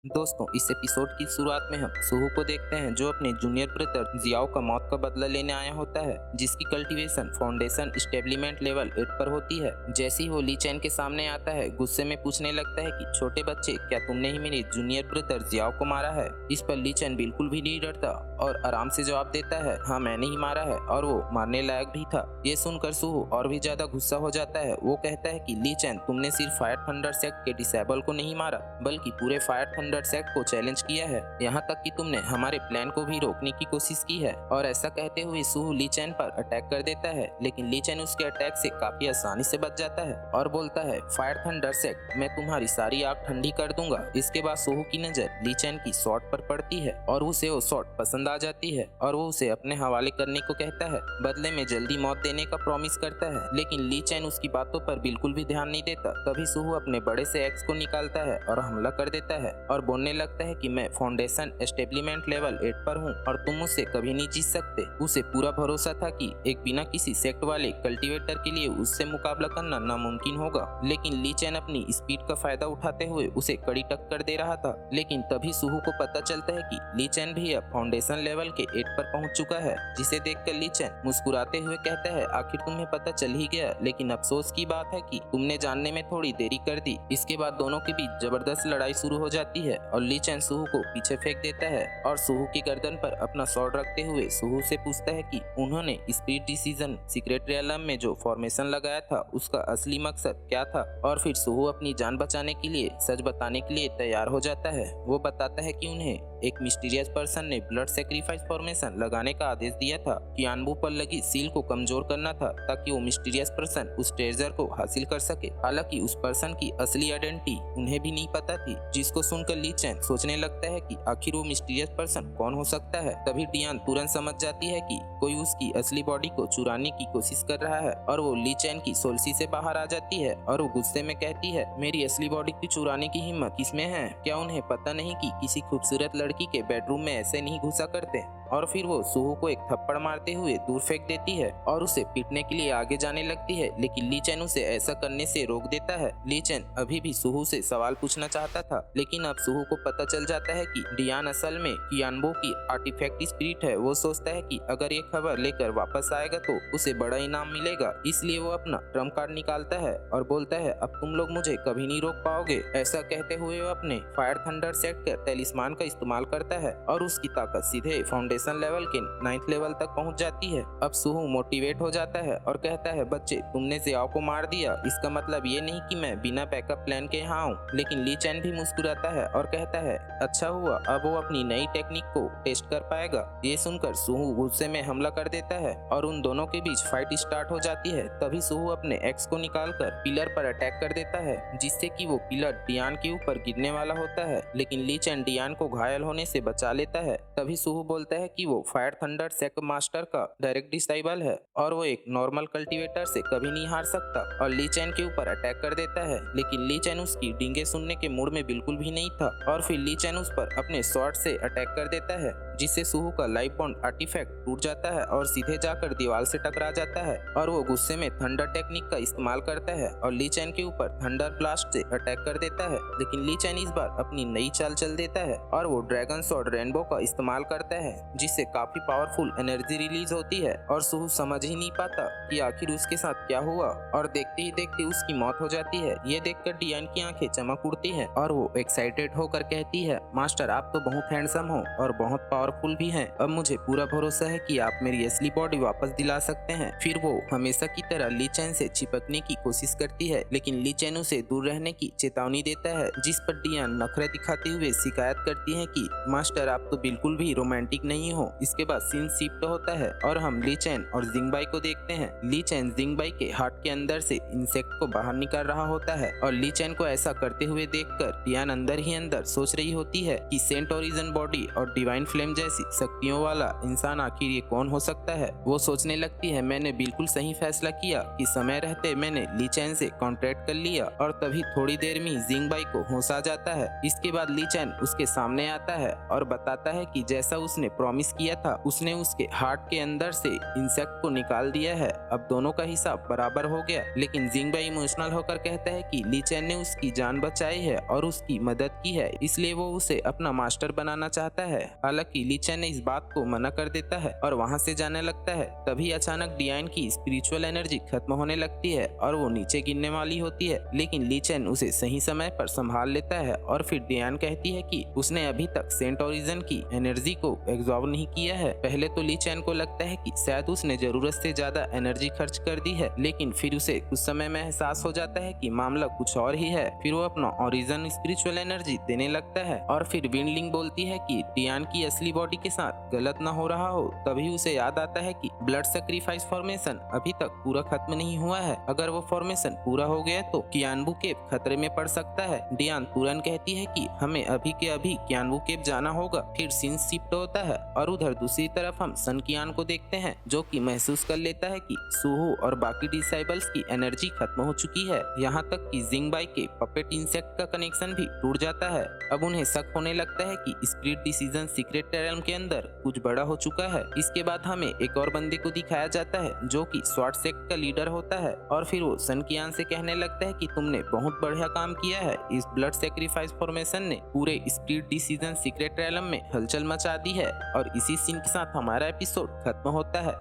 दोस्तों, इस एपिसोड की शुरुआत में हम सुहू को देखते हैं जो अपने जूनियर ब्रदर जियाओ का मौत का बदला लेने आया होता है, जिसकी कल्टीवेशन फाउंडेशन स्टेबलिमेंट लेवल 8 पर होती है। जैसे ही वो ली चैन के सामने आता है, गुस्से में पूछने लगता है कि छोटे बच्चे, क्या तुमने ही मेरे जूनियर ब्रदर जियाओ को मारा है? इस पर ली चैन बिल्कुल भी नहीं डरता और आराम से जवाब देता है, हाँ मैंने ही मारा है और वो मारने लायक भी था। ये सुनकर सुहू और भी ज्यादा गुस्सा हो जाता है। वो कहता है कि ली चैन, तुमने सिर्फ फायर थंडर सेक्ट के डिसेबल को नहीं मारा, बल्कि पूरे फायर थंडर सेक्ट को चैलेंज किया है। यहाँ तक कि तुमने हमारे प्लान को भी रोकने की कोशिश की है। और ऐसा कहते हुए सुहू ली चैन पर अटैक कर देता है, लेकिन ली चैन उसके अटैक से काफी आसानी से बच जाता है और बोलता है, फायर थंडर सेक्ट, मैं तुम्हारी सारी आग ठंडी कर दूंगा। इसके बाद सुहू की नजर ली चैन की शॉट पर पड़ती है और उसे वो शॉट पसंद आ जाती है और वो उसे अपने हवाले करने को कहता है। बदले में जल्दी मौत देने का प्रॉमिस करता है, लेकिन ली चैन उसकी बातों पर बिल्कुल भी ध्यान नहीं देता। तभी सुहू अपने बड़े से एक्स को निकालता है और हमला कर देता है और बोलने लगता है कि मैं फाउंडेशन स्टेबलिमेंट लेवल 8 पर हूँ और तुम मुझसे कभी नहीं जीत सकते। उसे पूरा भरोसा था कि एक बिना किसी सेक्ट वाले कल्टीवेटर के लिए उससे मुकाबला करना नामुमकिन होगा, लेकिन ली चैन अपनी स्पीड का फायदा उठाते हुए उसे कड़ी टक्कर दे रहा था। लेकिन तभी सुहू को पता चलता है कि ली चैन भी अब फाउंडेशन लेवल के 8 पर पहुंच चुका है, जिसे देखकर ली चैन मुस्कुराते हुए कहता है, आखिर तुम्हें पता चल ही गया, लेकिन अफसोस की बात है कि तुमने जानने में थोड़ी देरी कर दी। इसके बाद दोनों के बीच जबरदस्त लड़ाई शुरू हो जाती है और ली चैन सुहू को पीछे फेंक देता है और सुहू की गर्दन पर अपना स्वॉर्ड रखते हुए सुहू से पूछता है कि उन्होंने स्पीड डिसीजन सीक्रेट रियलम में जो फॉर्मेशन लगाया था उसका असली मकसद क्या था। और फिर सुहू अपनी जान बचाने के लिए सच बताने के लिए तैयार हो जाता है। वो बताता है कि उन्हें एक मिस्टीरियस पर्सन ने ब्लड सेक्रीफाइस फॉर्मेशन लगाने का आदेश दिया था कि यानबू पर लगी सील को कमजोर करना था, ताकि वो मिस्टीरियस पर्सन उस ट्रेजर को हासिल कर सके। हालांकि उस पर्सन की असली आइडेंटिटी उन्हें भी नहीं पता थी, जिसको सुनकर ली चैन सोचने लगता है कि आखिर वो मिस्टीरियस पर्सन कौन हो सकता है। तभी डियान तुरंत समझ जाती है कि कोई उसकी असली बॉडी को चुराने की कोशिश कर रहा है और वो ली चैन की सोलसी से बाहर आ जाती है और वो गुस्से में कहती है, मेरी असली बॉडी की चुराने की हिम्मत किसमें है? क्या उन्हें पता नहीं कि किसी खूबसूरत लड़की के बेडरूम में ऐसे नहीं घुसा करते? और फिर वो सुहू को एक थप्पड़ मारते हुए दूर फेंक देती है और उसे पीटने के लिए आगे जाने लगती है, लेकिन ली चैन उसे ऐसा करने से रोक देता है। ली चैन अभी भी सुहू से सवाल पूछना चाहता था, लेकिन अब सुहू को पता चल जाता है कि डियान असल में कियानबो की आर्टिफैक्ट स्पिरिट है। वो सोचता है कि अगर ये खबर लेकर वापस आएगा तो उसे बड़ा इनाम मिलेगा, इसलिए वो अपना ट्रम्प कार्ड निकालता है और बोलता है, अब तुम लोग मुझे कभी नहीं रोक पाओगे। ऐसा कहते हुए वो अपने फायर थंडर सेट का टेलिस्मान का इस्तेमाल करता है और उसकी ताकत सीधे फाउंडेशन लेवल के 9th लेवल तक पहुंच जाती है। अब सुहू मोटिवेट हो जाता है और कहता है, बच्चे, तुमने जियाओ को मार दिया, इसका मतलब ये नहीं कि मैं बिना बैकअप प्लान के यहाँ हूँ। लेकिन ली चैन भी मुस्कुराता है और कहता है, अच्छा हुआ, अब वो अपनी नई टेक्निक को टेस्ट कर पाएगा। ये सुनकर सुहू गुस्से में हमला कर देता है और उन दोनों के बीच फाइट स्टार्ट हो जाती है। तभी सुहू अपने एक्स को निकालकर पिलर पर अटैक कर देता है, जिससे कि वो पिलर डियान के ऊपर गिरने वाला होता है, लेकिन ली चैन डियान को घायल होने से बचा लेता है। तभी सुहू बोलता है कि वो फायर थंडर सेक्ट मास्टर का डायरेक्ट डिसाइबल है और वो एक नॉर्मल कल्टीवेटर से कभी नहीं हार सकता और ली चैन के ऊपर अटैक कर देता है, लेकिन ली चैन उसकी डींगे सुनने के मूड में बिल्कुल भी नहीं था और फिर ली चैन उस पर अपने स्वॉर्ड से अटैक कर देता है, जिससे सुहू का लाइफ बॉन्ड आर्टिफैक्ट टूट जाता है और सीधे जाकर दीवार से टकरा जाता है और वो गुस्से में थंडर टेक्निक का इस्तेमाल करता है और ली चैन के ऊपर थंडर ब्लास्ट से अटैक कर देता है। लेकिन ली चैन इस बार अपनी नई चाल चल देता है और वो ड्रैगन स्वॉर्ड रेनबो का इस्तेमाल करता है, जिससे काफी पावरफुल एनर्जी रिलीज होती है और सुहू समझ ही नहीं पाता कि आखिर उसके साथ क्या हुआ और देखते ही देखते उसकी मौत हो जाती है। ये देखकर डियान की आंखें चमक उठती हैं और वो एक्साइटेड होकर कहती है, मास्टर, आप तो बहुत हैंडसम हो और बहुत पावरफुल भी हैं। अब मुझे पूरा भरोसा है कि आप मेरी असली बॉडी वापस दिला सकते हैं। फिर वो हमेशा की तरह ली चैन से चिपकने की कोशिश करती है, लेकिन ली चैन उसे दूर रहने की चेतावनी देता है, जिस पर डियान नखरे दिखाते हुए शिकायत करती है कि मास्टर, आप तो बिल्कुल भी रोमांटिक नहीं हो। इसके बाद सीन शिफ्ट होता है और हम ली चैन और जिंगबाई को देखते हैं। ली चैन जिंगबाई के हार्ट के अंदर से इंसेक्ट को बाहर निकाल रहा होता है और ली चैन को ऐसा करते हुए देखकर डियान अंदर ही अंदर सोच रही होती है कि सेंट ओरिजिन बॉडी और डिवाइन फ्लेम जैसी शक्तियों वाला इंसान आखिर ये कौन हो सकता है। वो सोचने लगती है मैंने बिल्कुल सही फैसला किया कि समय रहते मैंने ली चैन से कॉन्ट्रैक्ट कर लिया। और तभी थोड़ी देर में जिंगबाई को होश आ जाता है। इसके बाद ली चैन उसके सामने आता है और बताता है कि जैसा उसने प्रॉमिस किया था उसने उसके हार्ट के अंदर से इंसेक्ट को निकाल दिया है। अब दोनों का हिसाब बराबर हो गया। लेकिन जिंगबाई इमोशनल होकर कहता है कि ली चैन ने उसकी जान बचाई है और उसकी मदद की है, इसलिए वो उसे अपना मास्टर बनाना चाहता है। हालांकि ली चैन ने इस बात को मना कर देता है और वहां से जाने लगता है। तभी अचानक डियान की स्पिरिचुअल एनर्जी खत्म होने लगती है और वो नीचे गिरने वाली होती है, लेकिन ली चैन उसे सही समय पर संभाल लेता है। और फिर डियान कहती है कि उसने अभी तक सेंट ओरिजिन की एनर्जी को एब्जॉर्ब नहीं किया है। पहले तो ली चैन को लगता है कि शायद उसने जरूरत से ज्यादा एनर्जी खर्च कर दी है, लेकिन फिर उसे कुछ समय में एहसास हो जाता है कि मामला कुछ और ही है। फिर वो अपना ओरिजिन स्पिरिचुअल एनर्जी देने लगता है और फिर विंडलिंग बोलती है कि डियान की असली बॉडी के साथ गलत न हो रहा हो। तभी उसे याद आता है कि ब्लड सैक्रिफाइस फॉर्मेशन अभी तक पूरा खत्म नहीं हुआ है। अगर वो फॉर्मेशन पूरा हो गया तो कियानबू केव खतरे में पड़ सकता है। डियान तुरंत कहती है कि हमें अभी के अभी कियानबू केव जाना होगा। फिर सीन शिफ्ट होता है और उधर दूसरी तरफ हम सन कियान को देखते हैं, जो कि महसूस कर लेता है कि सुहू और बाकी डिसाइबल्स की एनर्जी खत्म हो चुकी है। यहाँ तक कि जिंगबाई के पपेट इंसेक्ट का कनेक्शन भी टूट जाता है। अब उन्हें शक होने लगता है कि स्पिरिट डिसीजन सीक्रेट रेलम के अंदर कुछ बड़ा हो चुका है। इसके बाद हमें एक और बंदे को दिखाया जाता है जो कि स्वाट सेक्ट का लीडर होता है और फिर वो सन कियान से कहने लगता है कि तुमने बहुत बढ़िया काम किया है। इस ब्लड सैक्रिफाइस फॉर्मेशन ने पूरे स्पिरिट डिसीजन सीक्रेट रेलम में हलचल मचा दी है। और इसी सीन के साथ हमारा एपिसोड खत्म होता है।